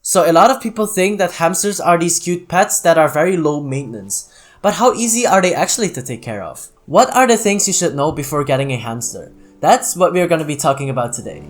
So a lot of people think that hamsters are these cute pets that are very low maintenance. But how easy are they actually to take care of? What are the things you should know before getting a hamster? That's what we're going to be talking about today.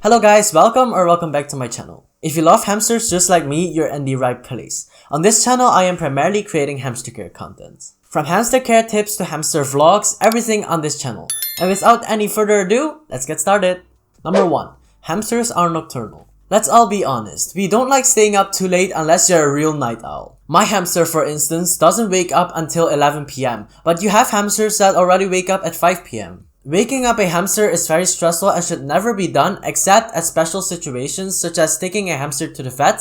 Hello guys, welcome back to my channel. If you love hamsters just like me, you're in the right place. On this channel, I am primarily creating hamster care content. From hamster care tips to hamster vlogs, everything on this channel. And without any further ado, let's get started. Number 1. Hamsters are nocturnal. Let's all be honest, we don't like staying up too late unless you're a real night owl. My hamster, for instance, doesn't wake up until 11 PM, but you have hamsters that already wake up at 5 PM. Waking up a hamster is very stressful and should never be done except at special situations such as taking a hamster to the vet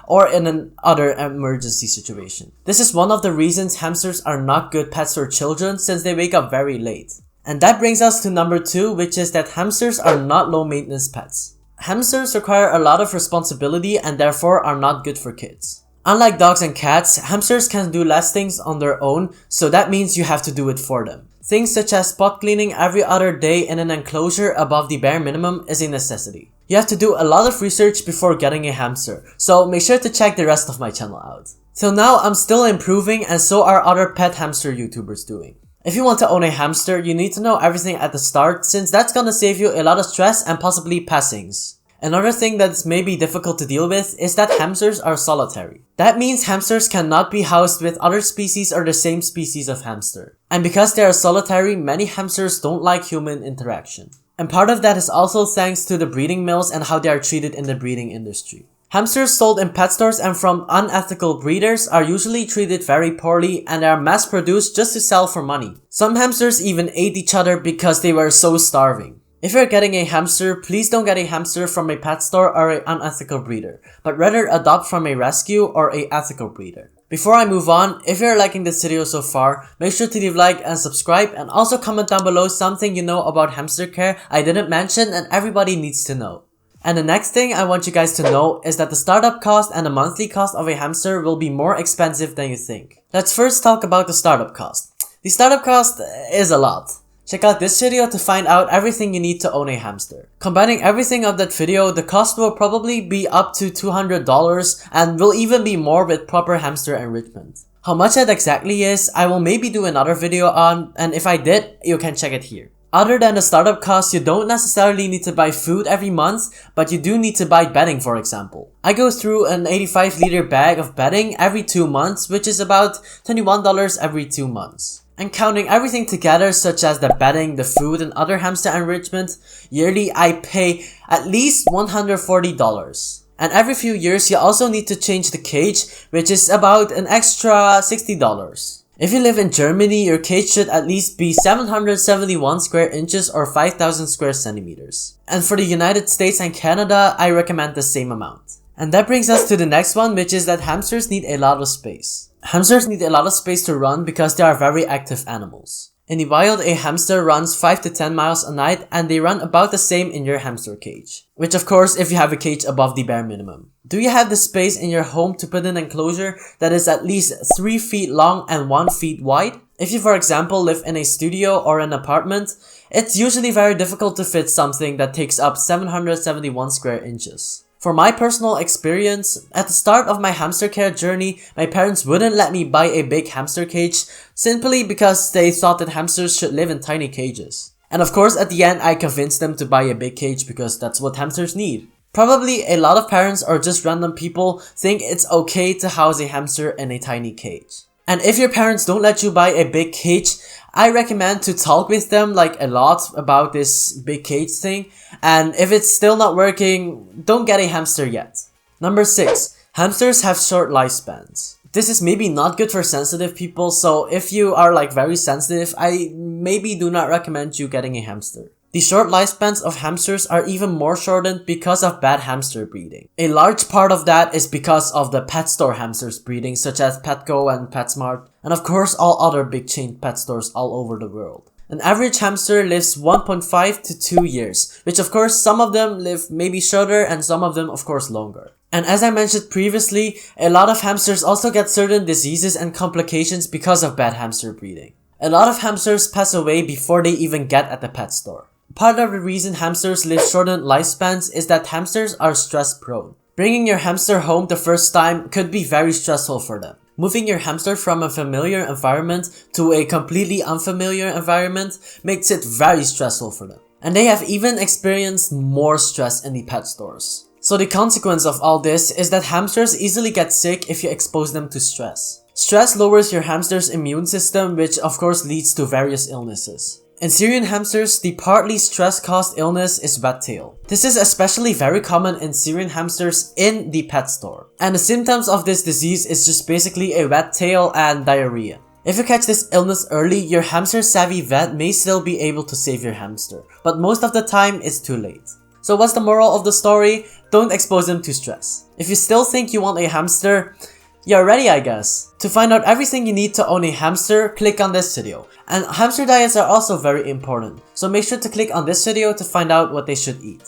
or in another emergency situation. This is one of the reasons hamsters are not good pets for children since they wake up very late. And that brings us to number 2, which is that hamsters are not low maintenance pets. Hamsters require a lot of responsibility and therefore are not good for kids. Unlike dogs and cats, hamsters can do less things on their own, so that means you have to do it for them. Things such as spot cleaning every other day in an enclosure above the bare minimum is a necessity. You have to do a lot of research before getting a hamster, so make sure to check the rest of my channel out. Till now, I'm still improving and so are other pet hamster YouTubers doing. If you want to own a hamster, you need to know everything at the start since that's gonna save you a lot of stress and possibly passings. Another thing that's maybe difficult to deal with is that hamsters are solitary. That means hamsters cannot be housed with other species or the same species of hamster. And because they are solitary, many hamsters don't like human interaction. And part of that is also thanks to the breeding mills and how they are treated in the breeding industry. Hamsters sold in pet stores and from unethical breeders are usually treated very poorly and are mass-produced just to sell for money. Some hamsters even ate each other because they were so starving. If you're getting a hamster, please don't get a hamster from a pet store or an unethical breeder, but rather adopt from a rescue or a ethical breeder. Before I move on, if you're liking this video so far, make sure to leave a like and subscribe and also comment down below something you know about hamster care I didn't mention and everybody needs to know. And the next thing I want you guys to know is that the startup cost and the monthly cost of a hamster will be more expensive than you think. Let's first talk about the startup cost. The startup cost is a lot. Check out this video to find out everything you need to own a hamster. Combining everything of that video, the cost will probably be up to $200 and will even be more with proper hamster enrichment. How much that exactly is, I will maybe do another video on, and if I did, you can check it here. Other than the startup cost, you don't necessarily need to buy food every month, but you do need to buy bedding, for example. I go through an 85-liter bag of bedding every 2 months, which is about $21 every 2 months. And counting everything together such as the bedding, the food, and other hamster enrichment, yearly I pay at least $140. And every few years you also need to change the cage, which is about an extra $60. If you live in Germany, your cage should at least be 771 square inches or 5,000 square centimeters. And for the United States and Canada, I recommend the same amount. And that brings us to the next one, which is that hamsters need a lot of space. Hamsters need a lot of space to run because they are very active animals. In the wild, a hamster runs 5 to 10 miles a night and they run about the same in your hamster cage. Which of course if you have a cage above the bare minimum. Do you have the space in your home to put an enclosure that is at least 3 feet long and 1 feet wide? If you for example live in a studio or an apartment, it's usually very difficult to fit something that takes up 771 square inches. For my personal experience, at the start of my hamster care journey, my parents wouldn't let me buy a big hamster cage simply because they thought that hamsters should live in tiny cages. And of course at the end I convinced them to buy a big cage because that's what hamsters need. Probably a lot of parents or just random people think it's okay to house a hamster in a tiny cage. And if your parents don't let you buy a big cage, I recommend to talk with them like a lot about this big cage thing, and if it's still not working, don't get a hamster yet. Number 6. Hamsters have short lifespans. This is maybe not good for sensitive people, so if you are like very sensitive, I maybe do not recommend you getting a hamster. The short lifespans of hamsters are even more shortened because of bad hamster breeding. A large part of that is because of the pet store hamsters breeding such as Petco and PetSmart, and of course all other big chain pet stores all over the world. An average hamster lives 1.5 to 2 years, which of course some of them live maybe shorter and some of them of course longer. And as I mentioned previously, a lot of hamsters also get certain diseases and complications because of bad hamster breeding. A lot of hamsters pass away before they even get at the pet store. Part of the reason hamsters live shortened lifespans is that hamsters are stress prone. Bringing your hamster home the first time could be very stressful for them. Moving your hamster from a familiar environment to a completely unfamiliar environment makes it very stressful for them. And they have even experienced more stress in the pet stores. So the consequence of all this is that hamsters easily get sick if you expose them to stress. Stress lowers your hamster's immune system, which of course leads to various illnesses. In Syrian hamsters, the partly stress-caused illness is wet tail. This is especially very common in Syrian hamsters in the pet store. And the symptoms of this disease is just basically a wet tail and diarrhea. If you catch this illness early, your hamster-savvy vet may still be able to save your hamster, but most of the time it's too late. So what's the moral of the story? Don't expose them to stress. If you still think you want a hamster, you're ready, I guess. To find out everything you need to own a hamster, click on this video. And hamster diets are also very important, so make sure to click on this video to find out what they should eat.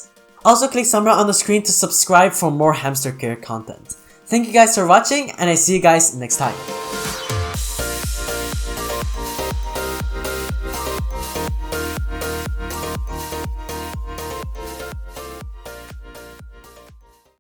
Also click somewhere on the screen to subscribe for more hamster care content. Thank you guys for watching, and I see you guys next time.